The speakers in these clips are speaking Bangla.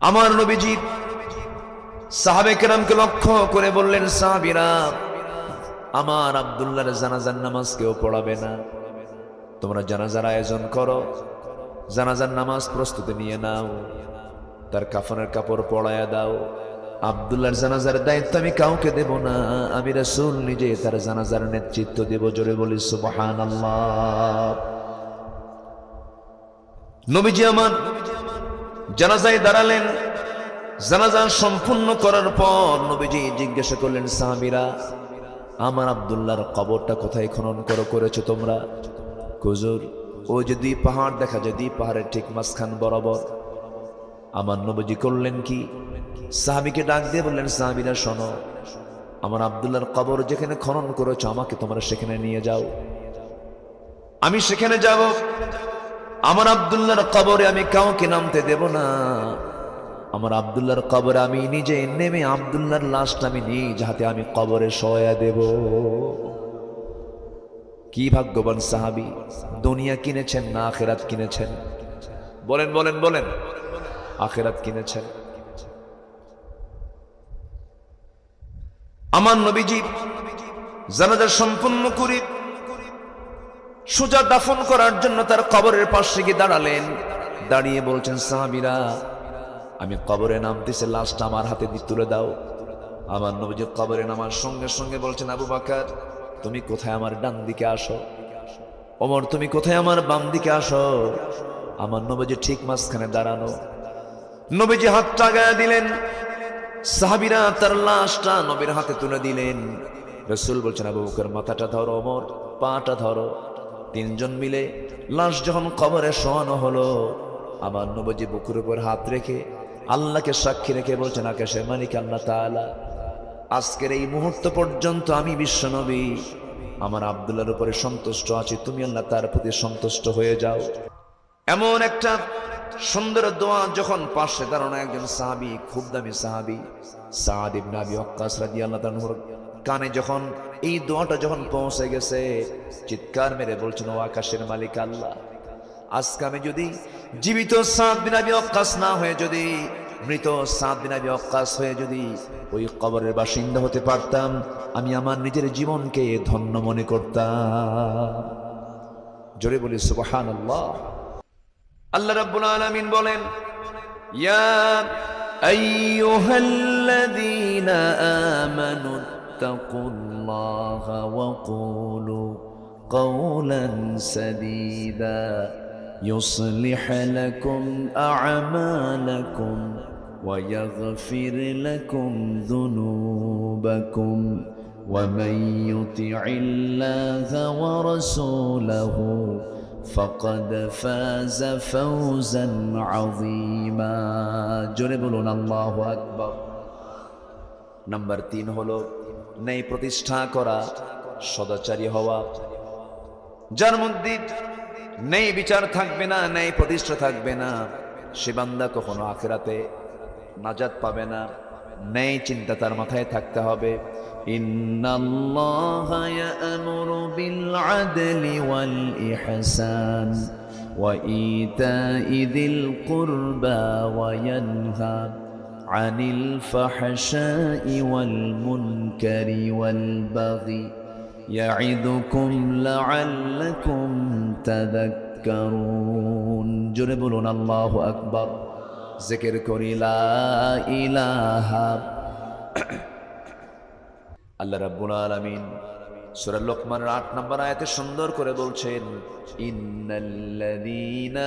আমার নবীজি সাহাবে কেরামকে লক্ষ্য করে বললেন, সাহাবীরা, আমার আব্দুল্লাহর জানাজার নামাজ কেউ পড়াবে না, তোমরা জানাজার আয়োজন করো, জানাজার নামাজ প্রস্তুতি নিয়ে নাও, তার কাফনের কাপড় পরায়া দাও। আব্দুল্লাহর জানাজার দায়িত্ব আমি কাউকে দেব না, আমি রাসূল নিজে তার জানাজার নেতৃত্ব দেব। জোরে বলি সুবহানাল্লাহ। নবীজি আমার জানাজায় দাঁড়ালেন। জানাজা সম্পূর্ণ করার পর নবীজি জিজ্ঞাসা করলেন, সাহাবীরা, আমার আব্দুল্লাহর কবরটা কোথায় খনন করেছো তোমরা? হুজুর, ওই যে দুই পাহাড় দেখা যায়, দুই পাহাড়ের ঠিক মাঝখান বরাবর। আমার নবীজি করলেন কি, সাহাবীকে ডাক দিয়ে বললেন, সাহাবীরা শোনো, আমার আব্দুল্লাহর কবর যেখানে খনন করেছো আমাকে তোমরা সেখানে নিয়ে যাও, আমি সেখানে যাব। আমার আব্দুল্লাহর কবরে আমি কাউকে নামতে দেব না, আমার আব্দুল্লাহর কবরে আমি নিজে নেমে আব্দুল্লাহর লাশটা আমি নিজ হাতে আমি কবরে শোয়া দেব। কি ভাগ্যবান সাহাবী! দুনিয়া কিনেছেন না আখিরাত কিনেছেন? বলেন বলেন বলেন। আখিরাত কিনেছেন। আমার নবীজি জানাজা সম্পূর্ণ করে সোজা দাফন করার জন্য তার কবরের পাশে গিয়ে দাঁড়ালেন। দাঁড়িয়ে বলছেন, সাহাবীরা, আমি কবরে নামতেছে, লাশটা আমার হাতে দিয়ে তুলে দাও। আমার নবীজি কবরে নামার সঙ্গে সঙ্গে বলছেন, আবু বকর, তুমি কোথায়? আমার ডান দিকে আসো। ওমর, তুমি কোথায়? আমার বাম দিকে আসো। আমার নবীজি ঠিক মাঝখানে দাঁড়ানো। নবীজি হাতটা আগায়া দিলেন, সাহাবীরা তার লাশটা নবীর হাতে তুলে দিলেন। রাসূল বলছেন, আবু বকর মাথাটা ধরো, ওমর পাটা ধরো। তিনজন মিলে লাশ যখন কবরে শোয়ানো হলো, আমার নবীজি বুকের উপর হাত রেখে আল্লাহকে সাক্ষী রেখে বলছেন, আকাশের মালিক আল্লাহ তাআলা, আজকের এই মুহূর্ত পর্যন্ত আমি বিশ্বনবী আমার আব্দুল্লাহর উপরে সন্তুষ্ট আছি, তুমি আল্লাহ তার প্রতি সন্তুষ্ট হয়ে যাও। এমন একটা সুন্দর দোয়া যখন পাশে দাঁড়ানো একজন সাহাবী, খুব দামি সাহাবী সাদ ইবনে আবি ওয়াক্কাস রাদিয়াল্লাহু তাআলার কানে যখন এই দোয়াটা যখন পৌঁছে গেছে, চিৎকার মেরে বলছেন, ও আকাশের মালিক আল্লাহ, আজকে আমি যদি জীবিত সাদ বিন আবি ওয়াক্কাস না হয়ে যদি মৃত সাদ বিন আবি ওয়াক্কাস হয়ে যদি ওই কবরের বাসিন্দা হতে পারতাম, আমি আমার নিজের জীবনকে ধন্য মনে করতাম। জোরে বলি সুবহানাল্লাহ। আল্লাহ রাব্বুল আলামিন বলেন, ইয়া আইয়ুহাল্লাযীনা আমানু তাকুল্লাহা ওয়া কুলু قولا سديدا يصلح لكم أعمالكم ويغفر لكم ذنوبكم ومن يطع الله ورسوله فقد فاز فوزا عظيما جربلون الله أكبر نمبر 3 হলো ন্যায় প্রতিষ্ঠা করা, সদাচারী হওয়া। যার মধ্যে ন্যায় বিচার থাকবে না, ন্যায় প্রতিষ্ঠা থাকবে না, সে বান্দা কখনো আখিরাতে নাজাত পাবে না। ন্যায় চিন্তা তার মাথায় থাকতে হবে। ইন্নাল্লাহা ইয়া'মুরু বিল আদলি ওয়াল ইহসান ওয়া ইতা'i যিল কুরবা ওয়া ইয়ানহা আনিল ফাহশাই ওয়াল মুনকারি ওয়াল বাগি يعظكم لعلكم تذكرون জোরে বলুন আল্লাহু আকবার। জিকির করি লা ইলাহা। আল্লাহ রাব্বুল আলামিন সূরা লোকমানের 8 নম্বর আয়াতে সুন্দর করে বলছেন, ইন্নাল্লাযীনা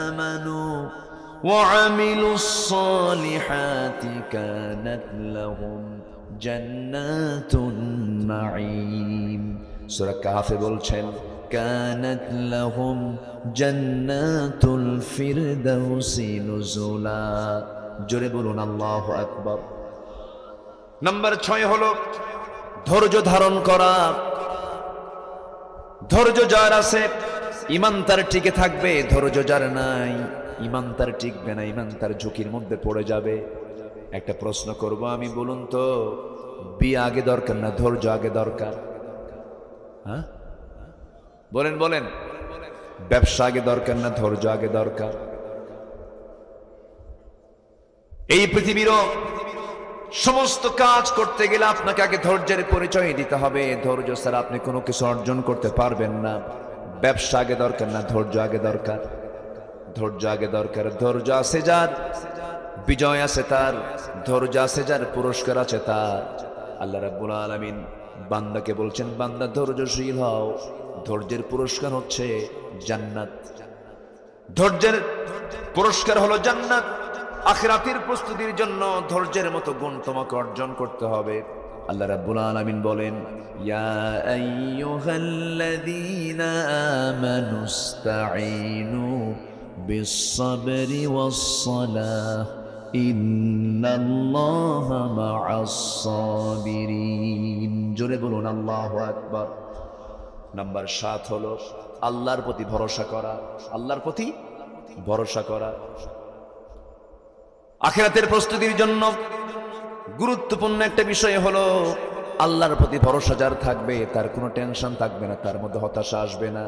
আমানু ওয়া আমিলুস সালিহাতি কানাত লাহুম জান্নাতুন নাঈম। সূরা কাহফে বলছেন, কানাত লাহুম জান্নাতুল ফিরদাউসি নুজুলা। জোরে বলুন আল্লাহু আকবার। নাম্বার 6 হলো ধৈর্য ধারণ করা। ধৈর্য যার আছে ঈমান তার টিকে থাকবে, ধৈর্য যার নাই ঈমান তার টিকবে না, ঈমান তার ঝুঁকির মধ্যে পড়ে যাবে। একটা প্রশ্ন করব আমি, বলুন তো, বিয়ে আগে দরকার না ধৈর্য আগে দরকার? হ্যাঁ বলেন বলেন। ব্যবসা আগে দরকার না ধৈর্য আগে দরকার? এই পৃথিবীরও সমস্ত কাজ করতে গেলে আপনাকে আগে ধৈর্যের পরিচয় দিতে হবে। ধৈর্য ছাড়া আপনি কোনো কিছু অর্জন করতে পারবেন না। ব্যবসা আগে দরকার না, ধৈর্য আগে দরকার। ধৈর্য আগে দরকার। ধৈর্য আছে যার বিজয় আছে তার, ধৈর্য আছে যার পুরস্কার আছে তার। আল্লাহ রাব্বুল আলামিন বান্দাকে বলছেন, বান্দা ধৈর্যশীল হও, ধৈর্যের পুরস্কার হচ্ছে জান্নাত। ধৈর্যের পুরস্কার হলো জান্নাত। আখিরাতের প্রস্তুতির জন্য ধৈর্যের মতো গুণ তোমাকে অর্জন করতে হবে। আল্লাহ রাব্বুল আলামিন বলেন, ইয়া আইয়ুহাল্লাযীনা আমানুস্তাঈনু বিস-সাবরি ওয়াস-সালাহ ইন্নাল্লাহা মা'আস-সাবিরিন। জোরে বলুন আল্লাহু আকবার। নাম্বার 7 হলো আল্লাহর প্রতি ভরসা করা। আল্লাহর প্রতি ভরসা করা আখিরাতের প্রস্তুতির জন্য গুরুত্বপূর্ণ একটা বিষয় হলো আল্লাহর প্রতি ভরসা যার থাকবে তার কোনো টেনশন থাকবে না, তার মধ্যে হতাশা আসবে না।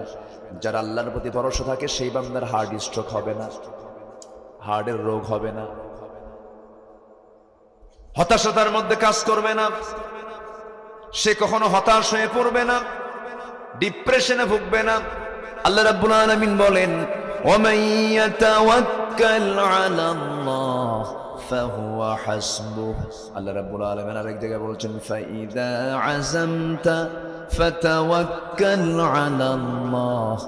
যার আল্লাহর প্রতি ভরসা থাকে সেই বান্দার হার্ট স্ট্রোক হবে না, হার্টের রোগ হবে না, হতাশা তার মধ্যে কাজ করবে না, সে কখনো হতাশ হয়ে পড়বে না, ডিপ্রেশনে ভুগবে না। আল্লাহ রাব্বুল আলামিন বলেন, ওয়ামান ইয়াতাওয়াক্কাল আলাল্লাহ ফাহুয়া হাসবুহ। আল্লাহ রাব্বুল আলামিন আরেক জায়গায় বলছেন, ফাইযা আযামতা ফাতাওয়াক্কাল আলাল্লাহ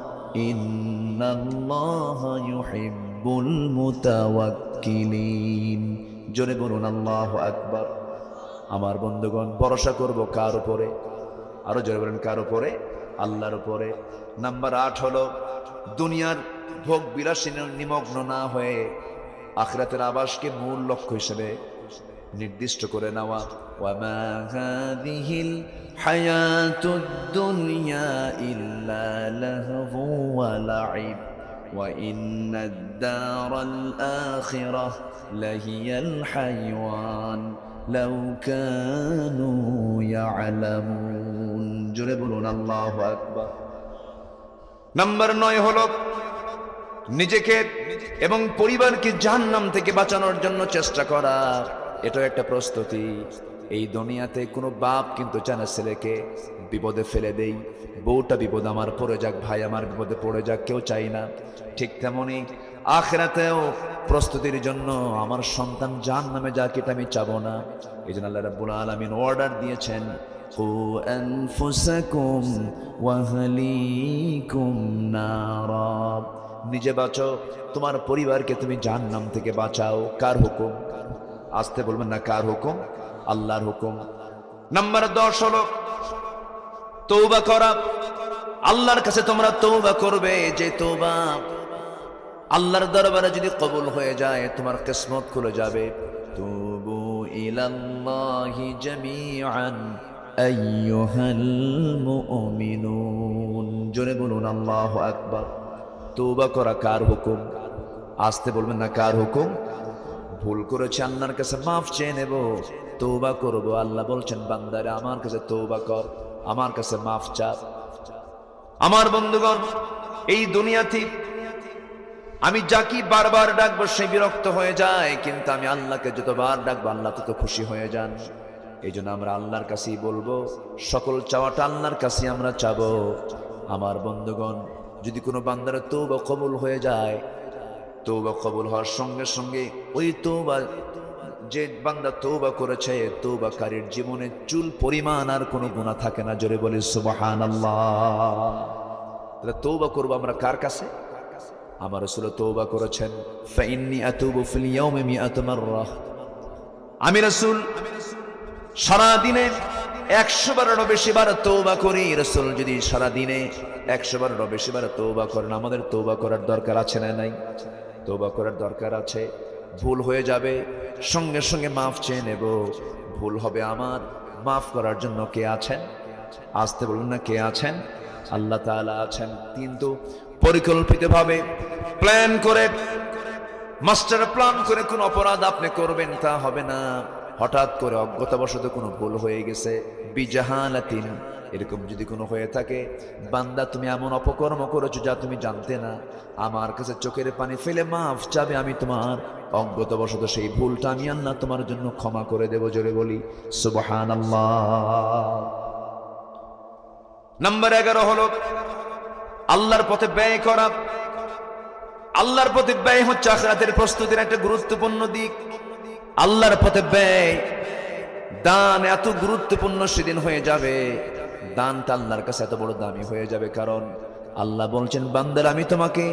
ইন্নাল্লাহা ইউহিব্বুল মুতাওয়াক্কিলিন। জোরে বলুন আল্লাহু আকবার। আমার বন্ধুগণ, ভরসা করব কার উপরে? আরো জোরে বলেন, কার উপরে? আল্লাহর উপরে। নাম্বার 8 হলো দুনিয়ার ভোগ বিলাসে নিমগ্ন না হয়ে আখিরাতের আবাসকে মূল লক্ষ্য হিসেবে নির্দিষ্ট করে নেওয়া। ওয়ামা হাযিহিল হায়াতুদ দুনিয়া ইল্লা লাহু ওয়া লাইব ওয়া ইন্নাদ দারাল আখিরাহ লাহিয়াল হায়ওয়ান লাউ কানু ইয়ালামুন। জোরে বলুন আল্লাহু আকবার। নাম্বার 9 হলো নিজেকে এবং পরিবারকে জাহান্নাম থেকে বাঁচানোর জন্য চেষ্টা করা। এটাও একটা প্রস্তুতি। এই দুনিয়াতে কোনো বাপ কিন্তু চায় না ছেলেকে বিপদে ফেলে দেই, বউটা বিপদ আমার পড়ে যাক, ভাই আমার বিপদে পড়ে যাক, কেউ চাই না। ঠিক তেমনি আখিরাতেও প্রস্তুতির জন্য আমার সন্তান জাহান্নামে যাক, এটা আমি চাবো না। এই জন্য আল্লাহ রাব্বুল আলামিন অর্ডার দিয়েছেন, কু আনফুসাকুম ওয়া আহলিকুম নারা। নিজে বাঁচো, তোমার পরিবারকে তুমি জাহান্নাম থেকে বাঁচাও। কার হুকুম? আসতে বলবেন না, কার হুকুম? আল্লাহর হুকুম। নাম্বার 10 হলো তওবা করা। আল্লাহর কাছে তোমরা তওবা করবে, যে তওবা আল্লাহর দরবারে যদি কবুল হয়ে যায় তোমার কিসমত খুলে যাবে। তুবু ইলাল্লাহি জামিআন আইয়ুহাল মুমিনুন। জোরে বলুন আল্লাহু আকবার। তওবা করা কার হুকুম? আসতে বলবেন না, কার হুকুম? ভুল করেছে আল্লাহর কাছে মাফ চেয়ে নেব, তওবা করব। আল্লাহ বলছেন, বান্দারে আমার কাছে তওবা কর, আমার কাছে মাফ চা। আমার বন্ধুগণ, এই দুনিয়াতে আমি যাকে বারবার ডাকবো সে বিরক্ত হয়ে যায়, কিন্তু আমি আল্লাহকে যতবার ডাকবো আল্লাহ তত খুশি হয়ে যান। এই জন্য আমরা আল্লাহর কাছেই বলবো, সকল চাওয়াটা আল্লাহর কাছে আমরা চাবো। আমার বন্ধুগণ, যদি কোনো বান্দার তওবা কবুল হয়ে যায়, তওবা কবুল হওয়ার সঙ্গে সঙ্গে ওই তওবা, যে বান্দা তওবা করেছে, তওবাকারীর জীবনে চুল পরিমাণ আর কোনো গুনাহ থাকে না। জোরে বলি সুবহানাল্লাহ। তাহলে তওবা করবো আমরা কার কাছে? আমার রাসূল তওবা করেছেন, ফাইন্নী আতুবু ফিল ইয়াউমি মিআতা মাররা। আমি রাসূল সারা দিনে 100 বারেরও বেশি বার তওবা করি। রাসূল যদি সারা দিনে 100 বারেরও বেশি বার তওবা করেন, আমাদের তওবা করার দরকার আছে না নাই? তওবা করার দরকার আছে। ভুল হয়ে যাবে, সঙ্গে সঙ্গে মাফ চেয়ে নেব। ভুল হবে আমার, মাফ করার জন্য কে আছেন? আসতে বলুন না, কে আছেন? আল্লাহ তাআলা আছেন। কিন্তু পরিকল্পিতভাবে প্ল্যান করে, মাস্টার প্ল্যান করে কোন অপরাধ আপনি করবেন তা হবে না। হঠাৎ করে অজ্ঞতাবশত কোনো ভুল হয়ে গেছে, বিজাহালাতিন, এরকম যদি কোনো হয়ে থাকে, বান্দা তুমি এমন অপকর্ম করেছো যা তুমি জানতে না, আমার কাছে চোখের পানি ফেলে মাফ চাবে, আমি তোমার অজ্ঞতাবশত সেই ভুলটা আমি আল্লাহ তোমার জন্য ক্ষমা করে দেব। জোরে বলি সুবহানাল্লাহ। নাম্বার 11 হলো আল্লাহর পথে ব্যয় করা। আল্লাহর পথে ব্যয় হচ্ছে আখিরাতের প্রস্তুতির একটা গুরুত্বপূর্ণ দিক। আল্লাহর পথে ব্যয়, দান এত গুরুত্বপূর্ণ সেদিন হয়ে যাবে, দানটা আল্লাহর কাছে এত বড় দামি হয়ে যাবে, কারণ আল্লাহ বলছেন বান্দার আমি তোমাকে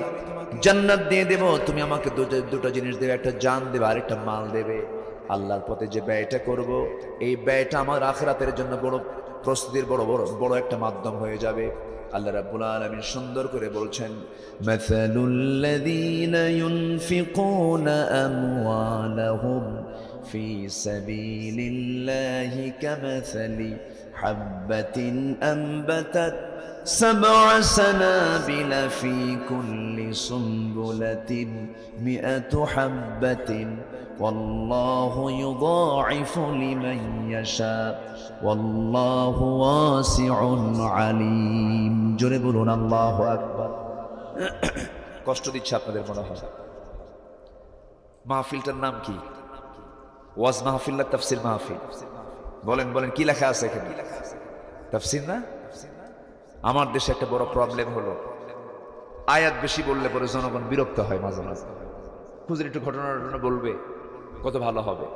জান্নাত দিয়ে দেব, তুমি আমাকে দুটো জিনিস দেবে, একটা জান দেবে আর একটা মাল দেবে। আল্লাহর পথে যে ব্যয়টা করব, এই ব্যয়টা আমার আখিরাতের জন্য বড় প্রস্তুতির বড় একটা মাধ্যম হয়ে যাবে। আল্লাহ রাব্বুল আলামিন সুন্দর করে বলছেন, মাসালুল্লাযীনা ইউনফিকুনা আমওয়ালাহুম ফি সাবিলিল্লাহি কামাসালি হাববাতিন আনবাতাত সাবআ সানাবিলা ফি কুল্লি সুনবুলাতিন মিআতু হাববাতিন ওয়াল্লাহু ইউযাইফু লিমান ইয়াশা ওয়াল্লাহু ওয়াসিউন আলীম। জোরে বলুন আল্লাহু আকবার। কষ্ট দিচ্ছে আপনাদের মনে হয়? মাহফিলটার নাম কি? ওয়াজ মাহফিল না তাফসীর মাহফিল? বলেন বলেন, কি লেখা আছে এখানে? তাফসীর না? আমার দেশে একটা বড় প্রবলেম হলো, আয়াত বেশি বললে পরে জনগণ বিরক্ত হয় মাঝে মাঝে। হুজুর একটু ঘটনা বলবে, কত ভালো হবে।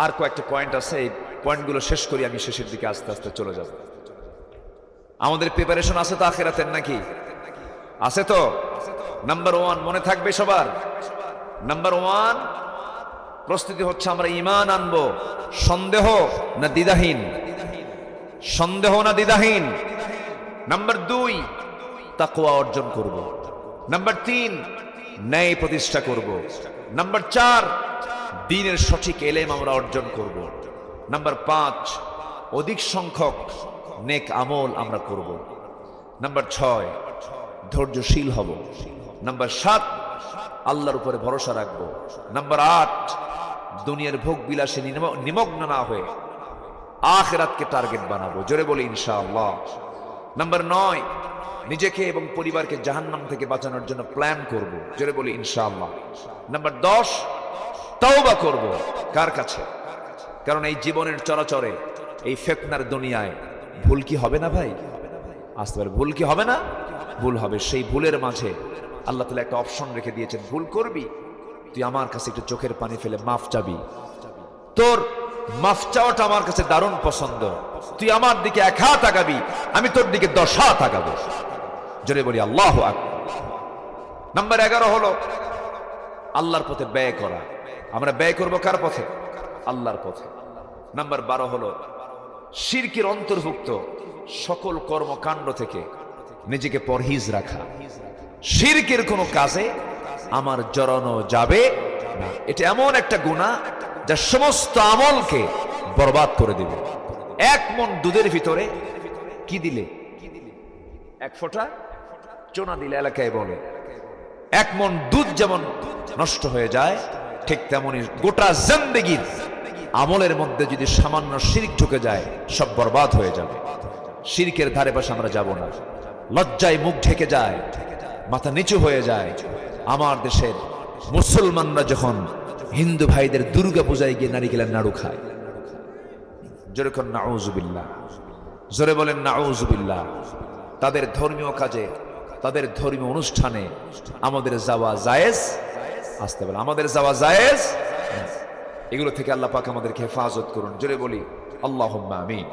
আর কয়েকটা পয়েন্ট আছে, এই পয়েন্টগুলো শেষ করি, আমি শেষের দিকে আস্তে আস্তে চলে যাব। আমাদের প্রিপারেশন আছে তো আখিরাতের, নাকি আছে তো? নাম্বার 1 মনে থাকবে সবার। নাম্বার 1 প্রস্তুতি হচ্ছে আমরা ঈমান আনবো, সন্দেহ না দ্বিধাহীন, সন্দেহ না দ্বিধাহীন। নাম্বার 2 তাকওয়া অর্জন করব। নাম্বার 3 ন্যায় প্রতিষ্ঠা করব। নাম্বার 4 দ্বীনের সঠিক ইলম আমরা অর্জন করব। নাম্বার 5 অধিক সংখ্যক নেক আমল আমরা করব। নাম্বার 6 ধৈর্যশীল হব। নাম্বার 7 আল্লাহর উপরে ভরসা রাখবো। নাম্বার 8 দুনিয়ার ভোগ বিলাসে নিমগ্ন না হয়ে আখিরাতকে টার্গেট বানাবো। জোরে বলি ইনশাআল্লাহ। নাম্বার 9 নিজেকে এবং পরিবারকে জাহান্নাম থেকে বাঁচানোর জন্য প্ল্যান করব। জোরে বলি ইনশাআল্লাহ। নাম্বার 10 তওবা করব। কার কাছে? কারণ এই জীবনের চরাচরে, এই ফিতনার দুনিয়ায় ভুল কি হবে না ভাই? আসতে পারে, ভুল কি হবে না? ভুল হবে। সেই ভুলের মাঝে আল্লাহ তাআলা একটা অপশন রেখে দিয়েছেন, ভুল করবি, তুই আমার কাছে একটু চোখের পানি ফেলে মাফ চাবি। তোর মাফ চাওয়াটা আমার কাছে দারুণ পছন্দ। তুই আমার দিকে 1 হাত আগাবি, আমি তোর দিকে 10 হাত আগাবো। জোরে বলি আল্লাহু আকবার। নাম্বার 11 হলো আল্লাহর পথে ব্যয় করা। আমরা ব্যয় করব কার পথে? আল্লাহর পথে। নাম্বার 12 হলো শিরকের অন্তর্ভুক্ত সকল কর্মকাণ্ড থেকে নিজেকে পরহিজ রাখা। শিরকের কোনো কাজে আমার জড়ানো যাবে না। এটা এমন একটা গুনাহ যা সমস্ত আমলকে বরবাদ করে দেবে। 1 মণ দুধের ভিতরে কি দিলে? 1 ফোঁটা চোনা দিলে এলাকায় বলে 1 মণ দুধ যেমন নষ্ট হয়ে যায়, ঠিক তেমনি গোটা জিন্দেগীর আমলের মধ্যে যদি সামান্য শিরক ঢুকে যায়, সব বরবাদ হয়ে যাবে। শিরকের ধারে পাশে আমরা যাব না। লজ্জায় মুখ ঢেকে যায়, মাথা নিচু হয়ে যায়। আমার দেশের মুসলমানরা যখন হিন্দু ভাইদের দুর্গা পূজায় গিয়ে নারিকেলের নাড়ু খায়, জোরে করেন নাউযুবিল্লাহ, জোরে বলেন নাউযুবিল্লাহ। তাদের ধর্মীয় কাজে, তাদের ধর্মীয় অনুষ্ঠানে আমাদের যাওয়া জায়েজ? আসতে বলে আমাদের যাওয়া জায়েজ? এগুলো থেকে আল্লাহ পাক আমাদেরকে হেফাজত করুন। জোরে বলি আল্লাহুম্মা আমিন।